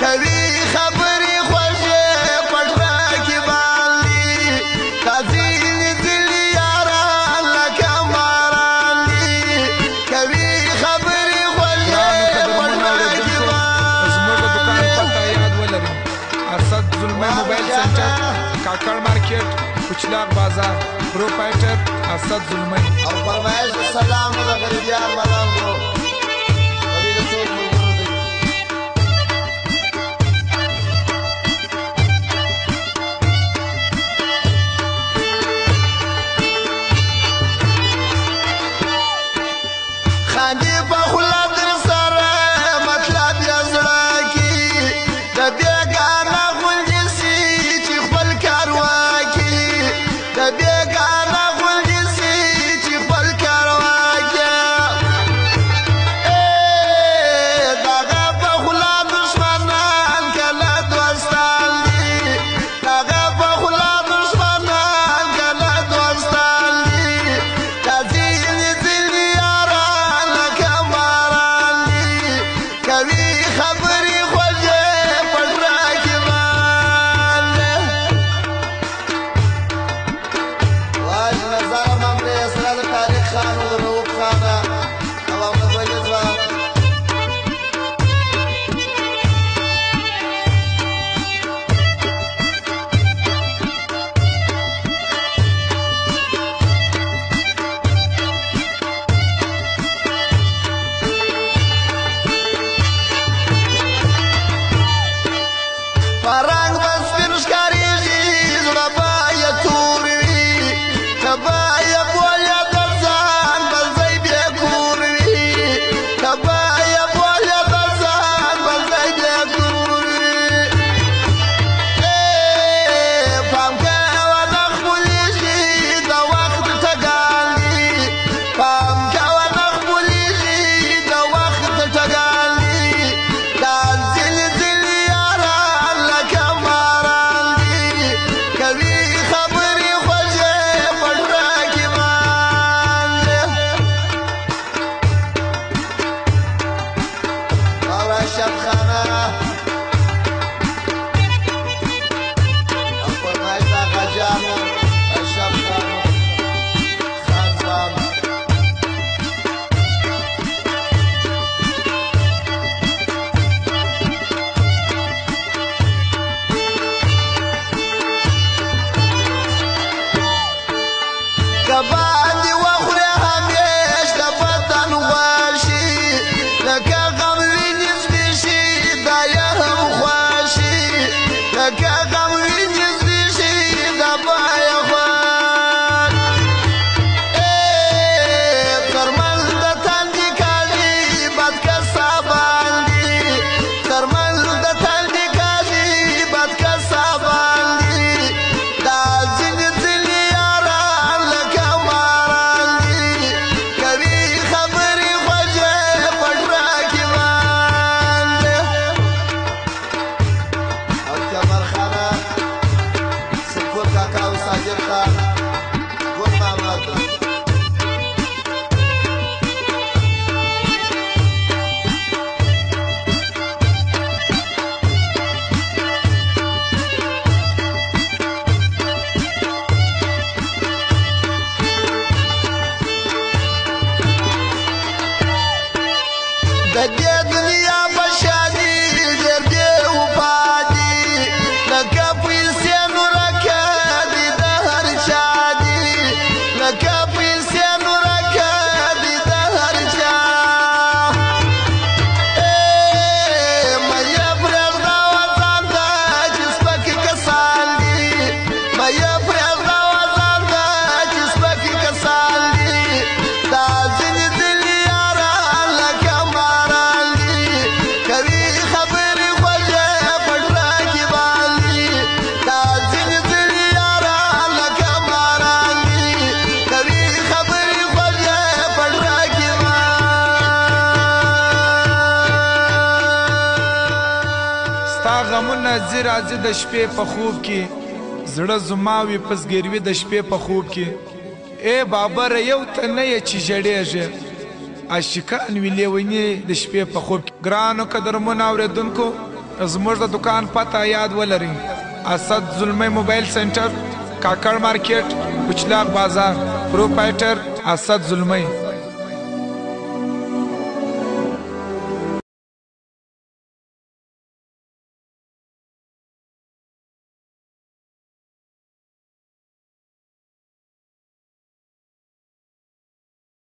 کوي خبرې خوږې په زړه کې باندې دا ځینې ځینې یاران لکه ماران دي کوي خبرې خوږې په زړه کې باندې زموږ د دکان پته یاد ولرئ اسد زلمی موبایل سنټر کاکړ مارکیټ کوچلاغ بازار پروپرایټر اسد زلمی او فرمایش سلام د غریبیان ملنګو خاندي په خوله در سره مطلب یې زړه کې د بېګانه غونډې سي چې خپل کار واکي د بېګانه غونډې سي چې خپل کار واکي دغه په خوله دشمنان کله دوستان دي دغه په خوله دشمنان کله دوستان دي دا ځینې ځینې یاران لکه ماران دي کوي خبرې خوږې په زړه کې باندې واج نظر مملې سره د تاریخ خان او د رؤوف خانه او احمد ولي ځوان فرنګ به سپین ښکارېږي زړه به یې تور وي ته به یې بولې د ځان بل ځای بې کور وي ته به یې بولې د ځان بل ځای بې کور وي پام کوه نه خپلېږي د وخت ټګان دي پام کوه نه خپلېږي د وخت ټګان دي دا ځینې ځینې یاران لکه ماران دي کوي خبرې خوږې په زړه کې باندې واوره اشرف خانه او فرمایش آقا جانو اشرف خانو خان صاحب که باندې وخورې همیش د بدن غوښې لکه غم وینې زبېښي دا یې هم خوښي لکه غم وینې زبېښي دا به یې خوښ څرمن د تندې کالي بد کسابان دي څرمن د تندې کالي بد کسابان دي دا ځینې ځینې یاران لکه ماران دي کوي خبرې خوږې په زړه کې باندې او جبر خانه سکوت کاکا او ساجد خان ګل محمد د دې دنیا په شادي ډېر دې وفا دي لکه پیسې نورکه دي د هر چا دي لکه پیسې نورکه دي د هر چا مه یې پرېږده وطن ته چې سپکې کسان دي مه یې پرېږده وطن ته چې سپکې کسان دي دا ځینې ځینې یاران لکه ماران دي کوي خبرې خوږې په زړه کې باندې دا ځینې ځینې یاران لکه ماران دي کوي خبرې خوږې په زړه کې باندې ستا غمونه ځي راځي د شپې په خوب کې زړه زما وي په زګیروي د شپې په خوب کې بابره یو ته نه یې چې ژړېږې عاشقان وي لیوني د شپې په خوب کې ګرانو قدرمنو اورېدونکو زموږ د دکان پته یاد ولرئ اسد زلمی موبایل سنټر کاکړ مارکیټ کچلاغ بازار پروپرایټر اسد زلمی